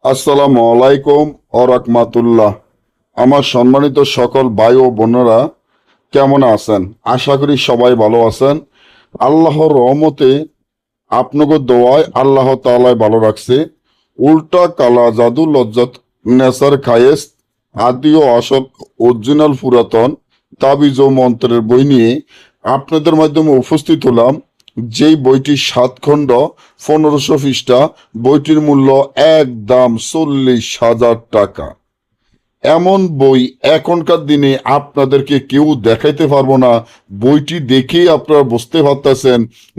আসসালামু আলাইকুম ও রাহমাতুল্লাহ। আমার সম্মানিত সকল ভাই ও বোনেরা কেমন আছেন? আশা করি সবাই ভালো আছেন। আল্লাহর রহমতে আপনাকে দোয়ায় আল্লাহ তাআলাই ভালো রাখছে। উল্টা কালা জাদু লজ্জাত নেসার খায়েস আদি ও আসল অরিজিনাল পুরাতন তাবিজ ও মন্ত্রের বই নিয়ে আপনাদের মাধ্যমে উপস্থিত হলাম। যেই বইটি 7 খণ্ড 1500 পৃষ্ঠা, বইটির মূল্য একদম 40,000 টাকা। এমন বই এখনকার দিনে আপনাদেরকে কেউ দেখাইতে পারবো না। বইটি দেখেই আপনারা বুঝতে পারতেছেন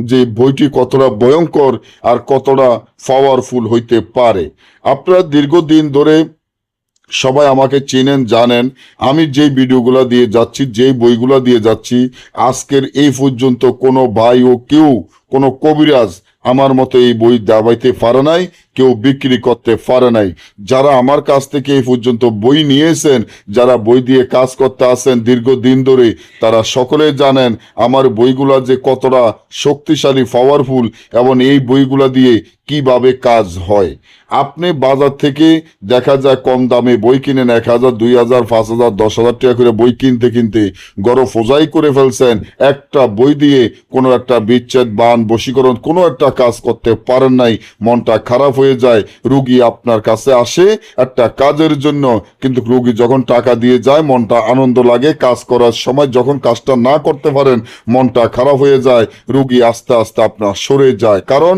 যে বইটি কতটা ভয়ঙ্কর আর কতটা পাওয়ারফুল হইতে পারে। আপনারা দীর্ঘদিন ধরে সবাই আমাকে চেনেন, জানেন আমি যেই ভিডিওগুলো দিয়ে যাচ্ছি, যেই বইগুলো দিয়ে যাচ্ছি, আজকের এই পর্যন্ত কোনো ভাই ও কেউ কোনো কবিরাজ আমার মতো এই বই দাবাইতে পারে নাই, কেউ বিক্রি করতে পারে নাই। যারা আমার কাছ থেকে এই পর্যন্ত বই নিয়েছেন, যারা বই দিয়ে কাজ করতে আসেন দীর্ঘদিন ধরে, তারা সকলে জানেন আমার বইগুলা যে কতটা শক্তিশালী, পাওয়ারফুল, এবং এই বইগুলা দিয়ে কিভাবে কাজ হয়। আপনি বাজার থেকে দেখা যায় কম দামে বই কিনেন, 1,000, 2,000, 5,000, 10,000 টাকা করে বই কিনতে কিনতে গড় ফোজাই করে ফেলছেন। একটা বই দিয়ে কোনো একটা বিচ্ছেদ, বান, বশীকরণ কোনো একটা কাজ করতে পারেন নাই, মনটা খারাপ হয়ে যায়। রুগী আপনার কাছে আসে একটা কাজের জন্য, কিন্তু রুগী যখন টাকা দিয়ে যায় মনটা আনন্দ লাগে, কাজ করার সময় যখন কাজটা না করতে পারেন মনটা খারাপ হয়ে যায়, রুগী আস্তে আস্তে আপনার সরে যায়। কারণ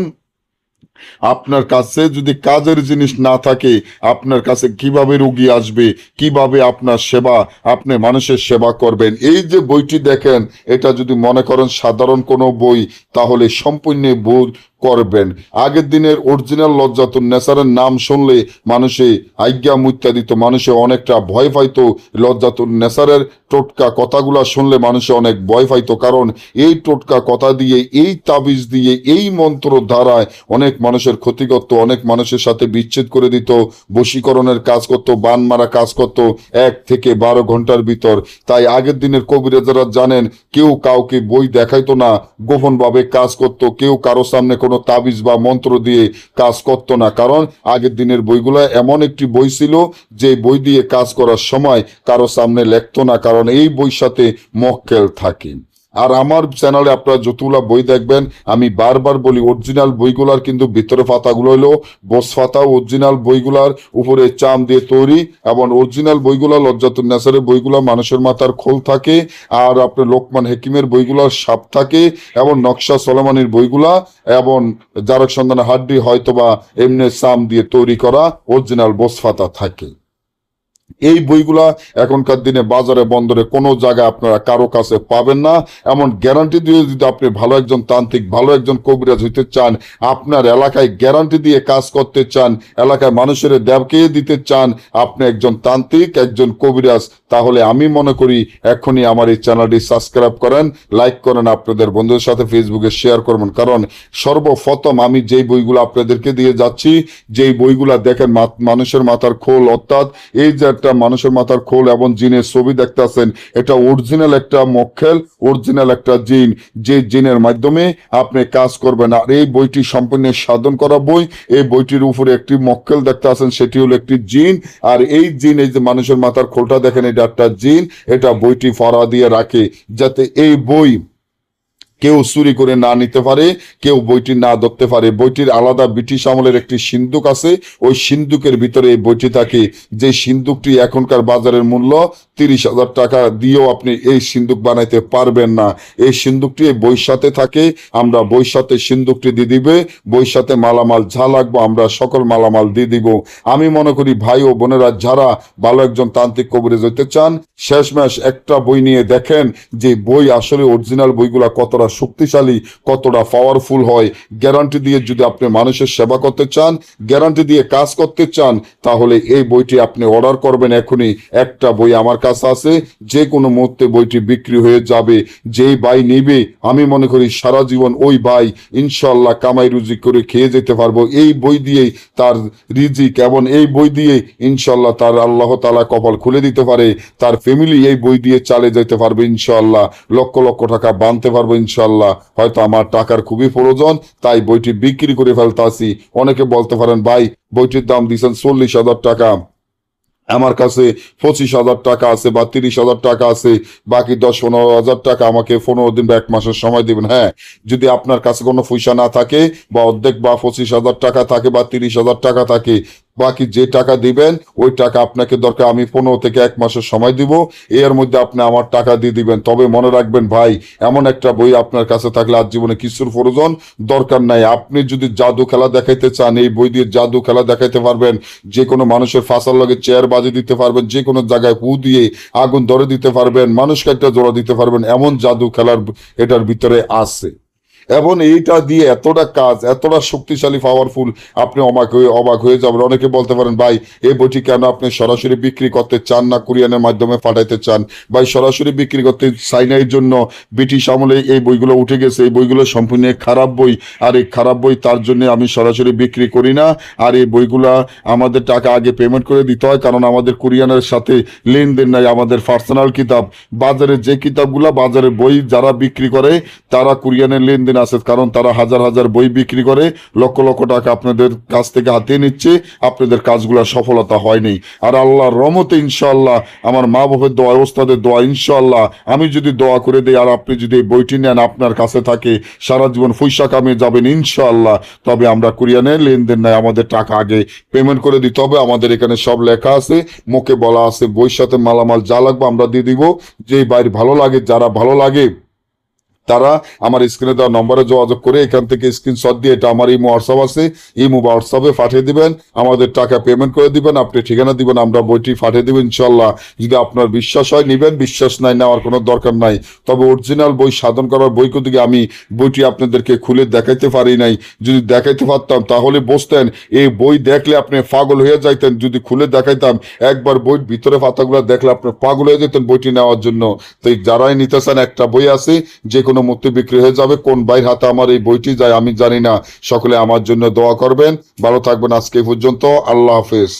আপনার কাছে যদি কাজের জিনিস না থাকে, আপনার কাছে কিভাবে রুগী আসবে, কিভাবে আপনার সেবা, আপনি মানুষের সেবা করবেন? এই যে বইটি দেখেন, এটা যদি মনে করেন সাধারণ কোনো বই, তাহলে সম্পূর্ণ ভুল করবেন। আগের দিনের অরিজিনাল লজ্জাতুন নেসারের নাম শুনলে মানুষে আজ্ঞা মুত্যা দিত, মানুষে অনেকটা ভয় পাইতো। লজ্জাতুন নেসারের টোটকা কথাগুলা শুনলে মানুষে অনেক ভয় পাইতো, কারণ এই টোটকা কথা দিয়ে, এই তাবিজ দিয়ে, এই মন্ত্র দ্বারায় অনেক মানুষের ক্ষতি করতো, অনেক মানুষের সাথে বিচ্ছেদ করে দিত, বশীকরণের কাজ করতো, বান মারা কাজ করতো 1 থেকে 12 ঘন্টার ভিতর। তাই আগের দিনের কবিরাজরা জানেন, কেউ কাউকে বই দেখাইতো না, গোপনভাবে কাজ করতো, কেউ কারো সামনে কোনো তাবিজ বা মন্ত্র দিয়ে কাজ করতো না। কারণ আগের দিনের বইগুলো এমন একটি বই ছিল যে বই দিয়ে কাজ করার সময় কারো সামনে লেখতো না, কারণ এই বইয়ের সাথে মক্কেল থাকে। আর আমার চ্যানেলে আপনারা যতগুলা বই দেখবেন, আমি বারবার বলি অরিজিনাল বইগুলার কিন্তু ভিতরে পাতাগুলো হলো বোস পাতা, অরিজিনাল বইগুলার উপরে চাম দিয়ে তৈরি, এবং অরিজিনাল বইগুলা লজ্জাতুন নেসারের বইগুলা মানুষের মাথার খোল থাকে, আর আপনার লোকমান হেকিমের বইগুলার সাপ থাকে, এবং নকশা সলেমানির বইগুলা এবং জারক সন্ধানের হাড্ডি হয়তোবা এমনি চাম দিয়ে তৈরি করা অরিজিনাল বোস পাতা থাকে। এই বইগুলা এখনকার দিনে বাজারে বন্দরে কোনো জায়গায় আপনারা কারো কাছে পাবেন না। এমন গ্যারান্টি দিয়ে যদি আপনি ভালো একজন তান্ত্রিক, ভালো একজন কবিরাজ হইতে চান, আপনার এলাকায় গ্যারান্টি দিয়ে কাজ করতে চান, এলাকায় মানুষের দেবকে দিতে চান, আপনি একজন তান্ত্রিক, একজন কবিরাজ, তাহলে আমি মনে করি এখনই আমার এই চ্যানেলটি সাবস্ক্রাইব করেন, লাইক করেন, আপনাদের বন্ধুদের সাথে ফেসবুকে শেয়ার করবেন। কারণ সর্বপ্রথম আমি যেই বইগুলো আপনাদেরকে দিয়ে যাচ্ছি, যেই বইগুলা দেখেন মানুষের মাথার খোল, অর্থাৎ এই যে একটা মানুষের মাথার খোল এবং জিনের ছবি দেখতেছেন, এটা অরিজিনাল একটা মক্কেল, অরিজিনাল একটা জিন, যে জিনের মাধ্যমে আপনি কাজ করবেন। আর এই বইটি সম্পূর্ণ সাধন করা বই। এই বইটির উপরে একটি মক্কেল দেখতে আছেন, সেটি হলো একটি জিন। আর এই জিন, এই যে মানুষের মাথার খোলটা দেখেন, এটা একটা জিন, এটা বইটি ফরা দিয়ে রাখে যাতে এই বই কেউ চুরি করে না নিতে পারে, কেউ বইটি না ধরতে পারে। বইটির আলাদা ব্রিটিশ আমলের একটি সিন্দুক আছে, ওই সিন্দুকের ভিতরে এই বইটি থাকে। যে সিন্দুকটি এখনকার বাজারের মূল্য 30,000 টাকা দিয়েও আপনি এই সিন্দুক বানাইতে পারবেন না। এই সিন্দুকটি এই বইয়ের সাথে থাকে, আমরা বইয়ের সাথে সিন্দুকটি দিয়ে দিবে, বইয়ের সাথে মালামাল যা লাগবে আমরা সকল মালামাল দিয়ে দিব। আমি মনে করি ভাই ও বোনেরা, যারা ভালো একজন তান্ত্রিক কবিরাজ হইতে চান, শেষমেশ একটা বই নিয়ে দেখেন যে বই আসলে অরিজিনাল বইগুলা কতটা শক্তিশালী, কতটা পাওয়ারফুল হয়। গ্যারান্টি দিয়ে যদি আপনি মানুষের সেবা করতে চান, গ্যারান্টি দিয়ে কাজ করতে চান, তাহলে এই বইটি আপনি অর্ডার করবেন এখনই। একটা বই আমার কাছে আছে, যে কোনো মুহূর্তে বইটি বিক্রি হয়ে যাবে। যেই ভাই নিবে, আমি মনে করি সারা জীবন ওই ভাই ইনশাল্লাহ কামাই রুজি করে খেয়ে যেতে পারবো। এই বই দিয়েই তার রিজিক, এবং এই বই দিয়ে ইনশাল্লাহ তার আল্লাহ তাআলা কপাল খুলে দিতে পারে, তার ফ্যামিলি এই বই দিয়ে চালে যেতে পারবে ইনশাল্লাহ, লক্ষ লক্ষ টাকা বাঁধতে পারবে ইনশাল্লাহ। ইনশাল্লাহ হয়তো আমার টাকার খুবই প্রয়োজন, তাই বইটি বিক্রি করে ফেলতাছি। অনেকে বলতে পারেন ভাই বইটির দাম দিয়েছেন 40,000 টাকা, আমার কাছে 25,000 টাকা আছে বা 30,000 টাকা আছে, বাকি 10-15,000 টাকা আমাকে 15 দিন বা 1 মাসের সময় দিবেন। হ্যাঁ, যদি আপনার কাছে কোনো পয়সা না থাকে বা অর্ধেক বা 25,000 টাকা থাকে বা 30,000 টাকা থাকে, বাকি যে টাকা দিবেন ওই টাকা আপনাকে দরকার আমি 15 থেকে 1 মাসের সময় দিব, এর মধ্যে আপনি আমার টাকা দিয়ে দিবেন। তবে মনে রাখবেন ভাই, এমন একটা বই আপনার কাছে থাকলে আজ জীবনে কিছুর প্রয়োজন দরকার নাই। আপনি যদি জাদু খেলা দেখাইতে চান, এই বই দিয়ে জাদু খেলা দেখাইতে পারবেন, যে কোনো মানুষের ফাঁসার লগে চেয়ার বাজি দিতে পারবেন, যে কোনো জায়গায় পু দিয়ে আগুন ধরে দিতে পারবেন, মানুষকে একটা জোড়া দিতে পারবেন, এমন জাদু খেলার এটার ভিতরে আছে। এবং এইটা দিয়ে এতটা কাজ, এতটা শক্তিশালী পাওয়ারফুল, আপনি অবাক হয়ে যাবেন। অনেকে বলতে পারেন ভাই এই বইটি কেন আপনি সরাসরি বিক্রি করতে চান না, কুরিয়ানের মাধ্যমে পাঠাইতে চান? ভাই সরাসরি বিক্রি করতে চাই না, এই জন্য ব্রিটিশ আমলে এই বইগুলো উঠে গেছে, এই বইগুলো সম্পূর্ণ খারাপ বই, আর এই খারাপ বই তার জন্য আমি সরাসরি বিক্রি করি না। আর এই বইগুলা আমাদের টাকা আগে পেমেন্ট করে দিতে হয়, কারণ আমাদের কুরিয়ানের সাথে লেনদেন নাই। আমাদের পার্সোনাল কিতাব, বাজারে যে কিতাবগুলা বাজারে বই যারা বিক্রি করে তারা কুরিয়ানের লেনদেন আছে, কারণ তারা হাজার হাজার বই বিক্রি করে লক্ষ লক্ষ টাকা আপনাদের কাছ থেকে হাতিয়ে নিচ্ছে, আপনাদের কাজগুলো সফলতা হয়নি। আর আল্লাহর রহমতে ইনশাআল্লাহ, আমার মা বাবার দোয়া, ওস্তাদের দোয়া, ইনশাআল্লাহ আমি যদি দোয়া করে দিই আর আপনি যদি এই বইটি নেন, আপনার কাছে থাকে, সারা জীবন পয়সা কামিয়ে যাবেন ইনশাআল্লাহ। তবে আমরা কুরিয়ানের লেনদেন নাই, আমাদের টাকা আগে পেমেন্ট করে দিতে হবে। আমাদের এখানে সব লেখা আছে, মুখে বলা আছে, বইয়ের সাথে মালামাল যা লাগবে আমরা দিয়ে দিব। যে বাইরে ভালো লাগে, যারা ভালো লাগে তারা আমার স্ক্রিনে দেওয়া নম্বরে যোগাযোগ করে এখান থেকে স্ক্রিনশট দিয়ে, এটা আমার ইমো হোয়াটসঅ্যাপ আছে, ইমো বা হোয়াটসঅ্যাপে পাঠিয়ে দিবেন, আমাদের টাকা পেমেন্ট করে দিবেন, আপনি ঠিকানা দিবেন, আমরা বইটি পাঠিয়ে দেবেন ইনশাল্লাহ। যদি আপনার বিশ্বাস হয় নিবেন, বিশ্বাস নাই নেওয়ার কোনো দরকার নাই। তবে অরিজিনাল বই সাধন করার বই থেকে আমি বইটি আপনাদেরকে খুলে দেখাইতে পারি নাই। যদি দেখাইতে পারতাম তাহলে বুঝতেন, এই বই দেখলে আপনি পাগল হয়ে যাইতেন। যদি খুলে দেখাইতাম, একবার বইয়ের ভিতরে পাতাগুলো দেখলে আপনি পাগল হয়ে যেতেন বইটি নেওয়ার জন্য। তো যারাই নিতে চান, একটা বই আছে যে কোনো মুক্তি বিক্রি হয়ে যাবে। কোন ভাইয়ের হাতে আমার এই বইটি যায় আমি জানি না। সকলে আমার জন্য দোয়া করবেন, ভালো থাকবেন। আজকে এই পর্যন্ত, আল্লাহ হাফেজ।